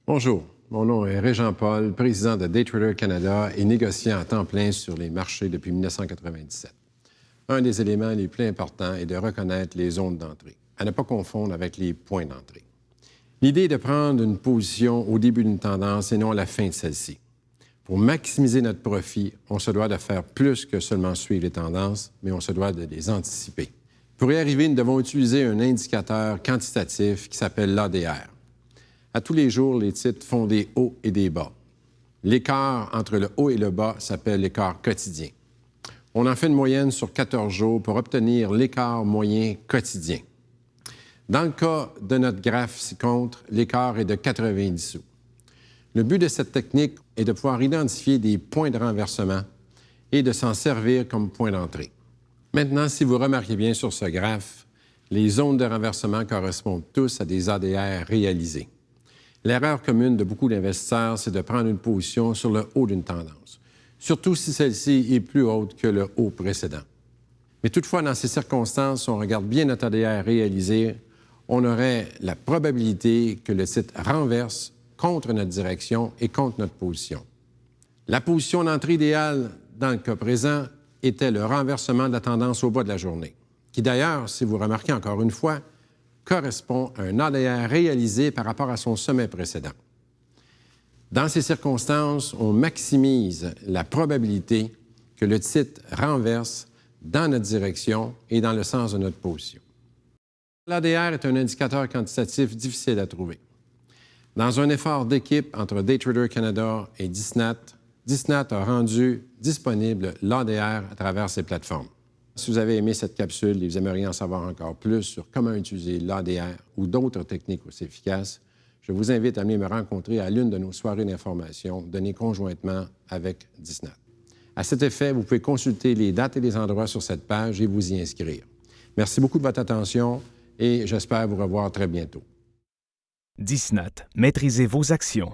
Bonjour, mon nom est Régent Paul, président de Daytrader Canada et négociant à temps plein sur les marchés depuis 1997. Un des éléments les plus importants est de reconnaître les zones d'entrée, à ne pas confondre avec les points d'entrée. L'idée est de prendre une position au début d'une tendance et non à la fin de celle-ci. Pour maximiser notre profit, on se doit de faire plus que seulement suivre les tendances, mais on se doit de les anticiper. Pour y arriver, nous devons utiliser un indicateur quantitatif qui s'appelle l'ADR. À tous les jours, les titres font des hauts et des bas. L'écart entre le haut et le bas s'appelle l'écart quotidien. On en fait une moyenne sur 14 jours pour obtenir l'écart moyen quotidien. Dans le cas de notre graphe ci-contre, l'écart est de 90 sous. Le but de cette technique est de pouvoir identifier des points de renversement et de s'en servir comme point d'entrée. Maintenant, si vous remarquez bien sur ce graphe, les zones de renversement correspondent tous à des ADR réalisés. L'erreur commune de beaucoup d'investisseurs, c'est de prendre une position sur le haut d'une tendance, surtout si celle-ci est plus haute que le haut précédent. Mais toutefois, dans ces circonstances, si on regarde bien notre ADR réalisé, on aurait la probabilité que le titre renverse contre notre direction et contre notre position. La position d'entrée idéale, dans le cas présent, était le renversement de la tendance au bas de la journée, qui d'ailleurs, si vous remarquez encore une fois, correspond à un ADR réalisé par rapport à son sommet précédent. Dans ces circonstances, on maximise la probabilité que le titre renverse dans notre direction et dans le sens de notre position. L'ADR est un indicateur quantitatif difficile à trouver. Dans un effort d'équipe entre Daytrader Canada et Disnat, Disnat a rendu disponible l'ADR à travers ses plateformes. Si vous avez aimé cette capsule et vous aimeriez en savoir encore plus sur comment utiliser l'ADR ou d'autres techniques aussi efficaces, je vous invite à venir me rencontrer à l'une de nos soirées d'information données conjointement avec Disnat. À cet effet, vous pouvez consulter les dates et les endroits sur cette page et vous y inscrire. Merci beaucoup de votre attention et j'espère vous revoir très bientôt. Disnat, maîtrisez vos actions.